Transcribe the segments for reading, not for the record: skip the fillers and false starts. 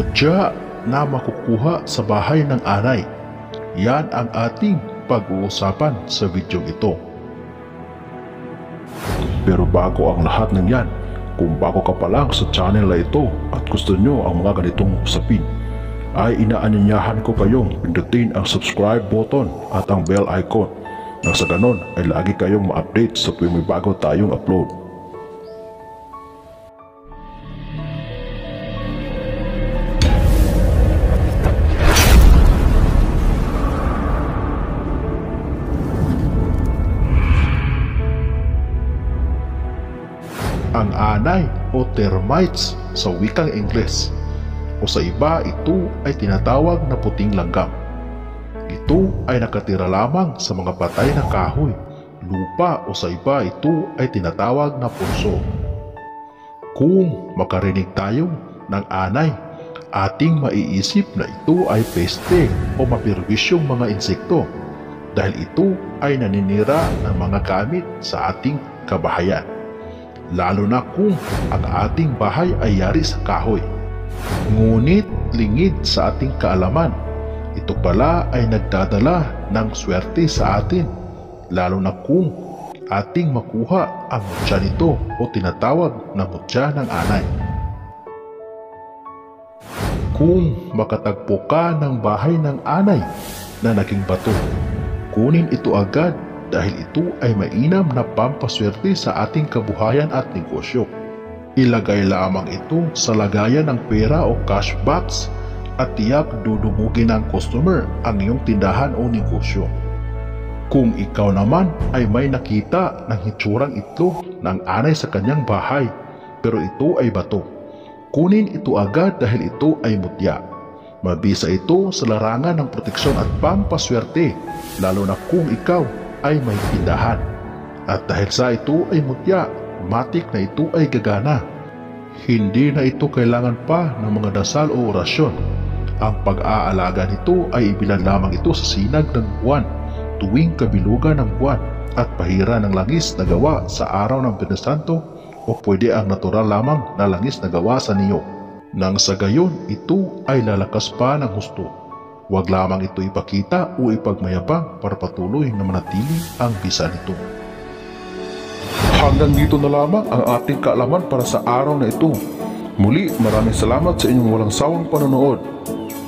Mutya na makukuha sa bahay ng anay. Yan ang ating pag-uusapan sa video ito. Pero bago ang lahat ng yan, kung bago ka pa lang sa channel na ito at gusto nyo ang mga ganitong usapin, ay inaanyayahan ko kayong pindutin ang subscribe button at ang bell icon nang sa ganon ay lagi kayong ma-update sa tuwing may bago tayong upload. Ang anay o termites sa wikang Ingles, o sa iba ito ay tinatawag na puting langgam. Ito ay nakatira lamang sa mga patay na kahoy, lupa o sa iba ito ay tinatawag na punso. Kung makarinig tayo ng anay, ating maiisip na ito ay peste o mapirwisyong mga insekto dahil ito ay naninira ng mga gamit sa ating kabahayan. Lalo na kung ang ating bahay ay yari sa kahoy. Ngunit lingid sa ating kaalaman, ito pala ay nagdadala ng swerte sa atin, lalo na kung ating makuha ang mutya nito o tinatawag na mutya ng anay. Kung makatagpo ka ng bahay ng anay na naging bato, kunin ito agad dahil ito ay mainam na pampaswerte sa ating kabuhayan at negosyo. Ilagay lamang ito sa lagayan ng pera o cash box at tiyak dudumugin ng customer ang iyong tindahan o negosyo. Kung ikaw naman ay may nakita ng hitsurang itlog ng anay sa kanyang bahay pero ito ay bato, kunin ito agad dahil ito ay mutya. Mabisa ito sa larangan ng proteksyon at pampaswerte, lalo na kung ikaw ay may tindahan. At dahil sa ito ay mutya, matik na ito ay gagana. Hindi na ito kailangan pa ng mga dasal o orasyon. Ang pag-aalaga nito ay ibilan lamang ito sa sinag ng buwan tuwing kabilugan ng buwan at pahira ng langis na gawa sa araw ng Biyernes Santo o pwede ang natural lamang na langis na gawa sa niyog. Nang sa gayon, ito ay lalakas pa ng husto. Huwag lamang ito ipakita o ipagmayabang para patuloy na manatili ang bisa nito. Hanggang dito na lamang ang ating kaalaman para sa araw na ito. Muli, maraming salamat sa inyong walang sawang panonood.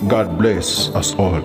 God bless us all.